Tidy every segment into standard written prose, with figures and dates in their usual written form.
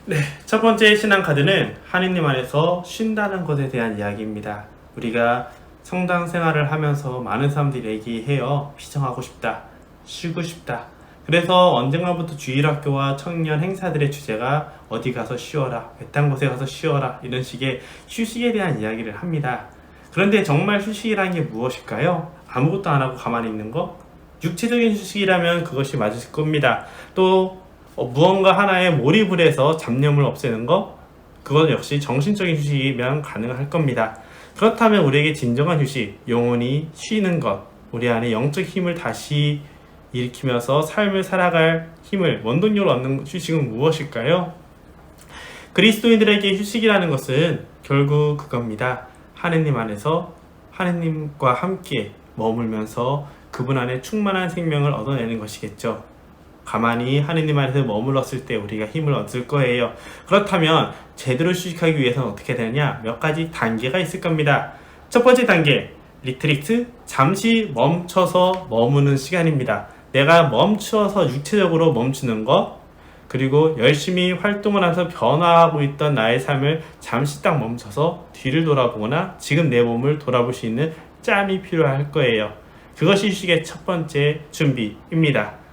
네, 첫 번째 신앙 카드는 하느님 안에서 쉰다는 것에 대한 이야기입니다. 우리가 성당 생활을 하면서 많은 사람들이 얘기해요. 피정하고 싶다, 쉬고 싶다. 그래서 언젠가부터 주일학교와 청년 행사들의 주제가 어디 가서 쉬어라, 외딴 곳에 가서 쉬어라, 이런 식의 휴식에 대한 이야기를 합니다. 그런데 정말 휴식이라는 게 무엇일까요? 아무것도 안 하고 가만히 있는 거? 육체적인 휴식이라면 그것이 맞을 겁니다. 또 무언가 하나에 몰입을 해서 잡념을 없애는 것, 그것 역시 정신적인 휴식이면 가능할 겁니다. 그렇다면 우리에게 진정한 휴식, 영혼이 쉬는 것, 우리 안에 영적 힘을 다시 일으키면서 삶을 살아갈 힘을, 원동력을 얻는 휴식은 무엇일까요? 그리스도인들에게 휴식이라는 것은 결국 그겁니다. 하느님 안에서 하느님과 함께 머물면서 그분 안에 충만한 생명을 얻어내는 것이겠죠. 가만히 하느님 안에서 머물렀을 때 우리가 힘을 얻을 거예요. 그렇다면 제대로 휴식하기 위해서는 어떻게 되느냐? 몇 가지 단계가 있을 겁니다. 첫 번째 단계, 리트리트, 잠시 멈춰서 머무는 시간입니다. 내가 멈추어서 육체적으로 멈추는 것, 그리고 열심히 활동을 하면서 변화하고 있던 나의 삶을 잠시 딱 멈춰서 뒤를 돌아보거나 지금 내 몸을 돌아볼 수 있는 짬이 필요할 거예요. 그것이 휴식의 첫 번째 준비입니다.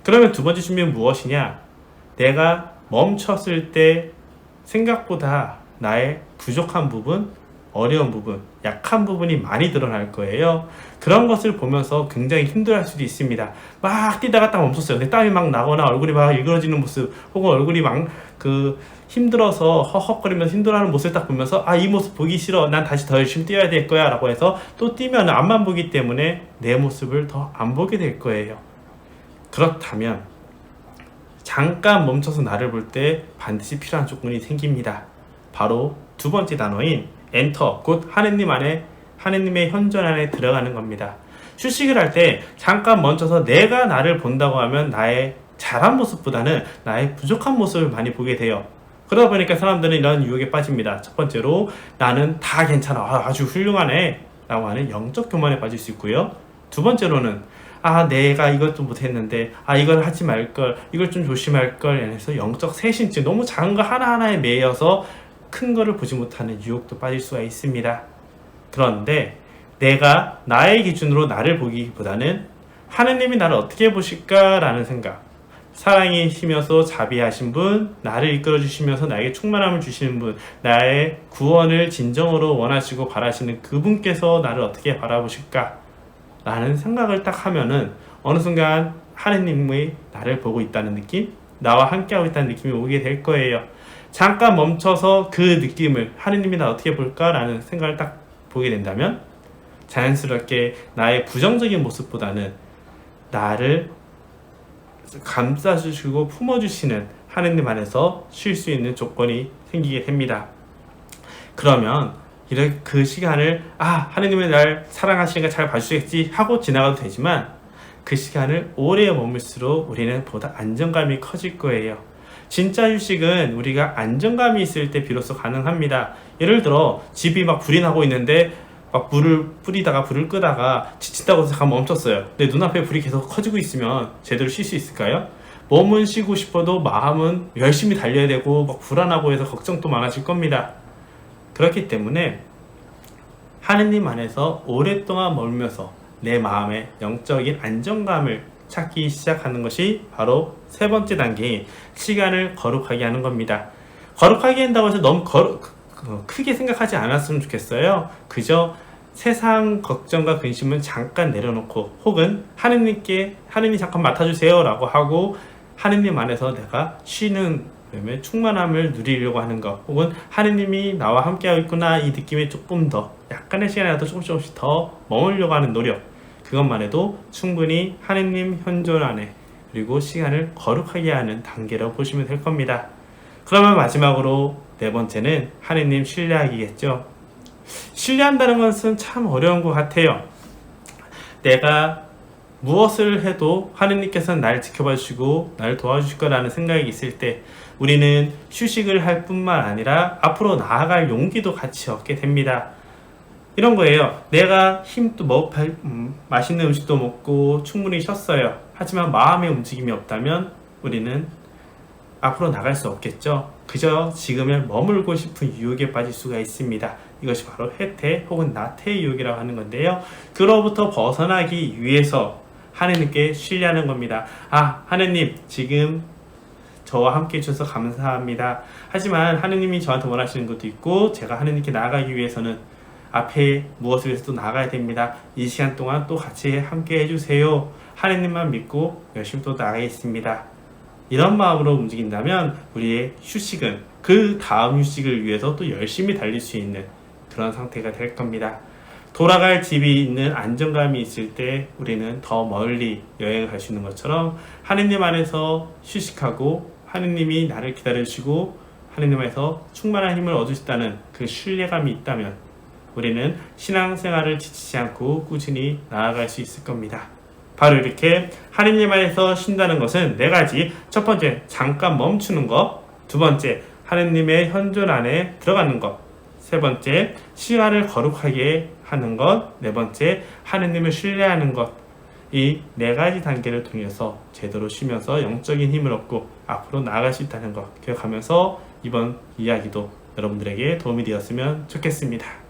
그러면 두 번째 준비는 무엇이냐? 내가 멈췄을 때 생각보다 나의 부족한 부분, 어려운 부분, 약한 부분이 많이 드러날 거예요. 그런 것을 보면서 굉장히 힘들어할 수도 있습니다. 막 뛰다가 딱 멈췄어요. 근데 땀이 막 나거나 얼굴이 막 일그러지는 모습, 혹은 얼굴이 막 힘들어서 허헉거리면서 힘들어하는 모습을 딱 보면서 이 모습 보기 싫어. 난 다시 더 열심히 뛰어야 될 거야. 라고 해서 또 뛰면 앞만 보기 때문에 내 모습을 더 안 보게 될 거예요. 그렇다면 잠깐 멈춰서 나를 볼 때 반드시 필요한 조건이 생깁니다. 바로 두 번째 단어인 엔터, 곧 하느님 안에, 하느님의 현존 안에 들어가는 겁니다. 휴식을 할 때 잠깐 멈춰서 내가 나를 본다고 하면 나의 잘한 모습보다는 나의 부족한 모습을 많이 보게 돼요. 그러다 보니까 사람들은 이런 유혹에 빠집니다. 첫 번째로 나는 다 괜찮아, 아주 훌륭하네 라고 하는 영적 교만에 빠질 수 있고요. 두 번째로는 내가 이것도 못했는데, 이걸 하지 말걸, 이걸 좀 조심할걸, 해서 영적 쇄신증, 너무 작은 거 하나하나에 매여서 큰 거를 보지 못하는 유혹도 빠질 수가 있습니다. 그런데 내가 나의 기준으로 나를 보기보다는 하느님이 나를 어떻게 보실까라는 생각, 사랑이시면서 자비하신 분, 나를 이끌어 주시면서 나에게 충만함을 주시는 분, 나의 구원을 진정으로 원하시고 바라시는 그분께서 나를 어떻게 바라보실까 라는 생각을 딱 하면은 어느 순간 하느님이 나를 보고 있다는 느낌, 나와 함께하고 있다는 느낌이 오게 될 거예요. 잠깐 멈춰서 그 느낌을, 하느님이 나 어떻게 볼까 라는 생각을 딱 보게 된다면 자연스럽게 나의 부정적인 모습보다는 나를 감싸주시고 품어주시는 하느님 안에서 쉴 수 있는 조건이 생기게 됩니다. 그러면 이렇게 그 시간을 하느님이 날 사랑하시니까 잘 봐주시겠지 하고 지나가도 되지만, 그 시간을 오래 머물수록 우리는 보다 안정감이 커질 거예요. 진짜 휴식은 우리가 안정감이 있을 때 비로소 가능합니다. 예를 들어 집이 막 불이 나고 있는데 막 불을 뿌리다가 불을 끄다가 지친다고 해서 잠깐 멈췄어요. 근데 눈앞에 불이 계속 커지고 있으면 제대로 쉴 수 있을까요? 몸은 쉬고 싶어도 마음은 열심히 달려야 되고 막 불안하고 해서 걱정도 많아질 겁니다. 그렇기 때문에 하느님 안에서 오랫동안 머물면서 내 마음의 영적인 안정감을 찾기 시작하는 것이 바로 세 번째 단계인 시간을 거룩하게 하는 겁니다. 거룩하게 한다고 해서 너무 크게 생각하지 않았으면 좋겠어요. 그저 세상 걱정과 근심은 잠깐 내려놓고, 혹은 하느님 잠깐 맡아주세요 라고 하고 하느님 안에서 내가 쉬는 충만함을 누리려고 하는 것, 혹은 하느님이 나와 함께하고 있구나 이 느낌에 조금 더 약간의 시간이라도 조금씩 더 머물려고 하는 노력, 그것만 해도 충분히 하느님 현존 안에, 그리고 시간을 거룩하게 하는 단계라고 보시면 될 겁니다. 그러면 마지막으로 네 번째는 하느님 신뢰하기겠죠. 신뢰한다는 것은 참 어려운 것 같아요. 내가 무엇을 해도 하느님께서는 날 지켜봐 주시고 나를 도와주실 거라는 생각이 있을 때 우리는 휴식을 할 뿐만 아니라 앞으로 나아갈 용기도 같이 얻게 됩니다. 이런 거예요. 내가 맛있는 음식도 먹고 충분히 쉬었어요. 하지만 마음의 움직임이 없다면 우리는 앞으로 나갈 수 없겠죠. 그저 지금에 머물고 싶은 유혹에 빠질 수가 있습니다. 이것이 바로 해태 혹은 나태의 유혹이라고 하는 건데요. 그로부터 벗어나기 위해서 하느님께 신뢰하는 겁니다. 하느님, 지금 저와 함께 해주셔서 감사합니다. 하지만 하느님이 저한테 원하시는 것도 있고, 제가 하느님께 나아가기 위해서는 앞에 무엇을 위해서 또 나아가야 됩니다. 이 시간 동안 또 같이 함께 해주세요. 하느님만 믿고 열심히 또 나아가겠습니다. 이런 마음으로 움직인다면 우리의 휴식은 그 다음 휴식을 위해서 또 열심히 달릴 수 있는 그런 상태가 될 겁니다. 돌아갈 집이 있는 안정감이 있을 때 우리는 더 멀리 여행을 갈 수 있는 것처럼 하느님 안에서 휴식하고 하느님이 나를 기다려주시고 하느님 안에서 충만한 힘을 얻을 수 있다는 그 신뢰감이 있다면 우리는 신앙생활을 지치지 않고 꾸준히 나아갈 수 있을 겁니다. 바로 이렇게 하느님 안에서 쉰다는 것은 네 가지. 첫 번째, 잠깐 멈추는 것. 두 번째, 하느님의 현존 안에 들어가는 것. 세 번째, 시간을 거룩하게 하는 것. 네 번째, 하느님을 신뢰하는 것. 이 네 가지 단계를 통해서 제대로 쉬면서 영적인 힘을 얻고 앞으로 나아갈 수 있다는 것 기억하면서 이번 이야기도 여러분들에게 도움이 되었으면 좋겠습니다.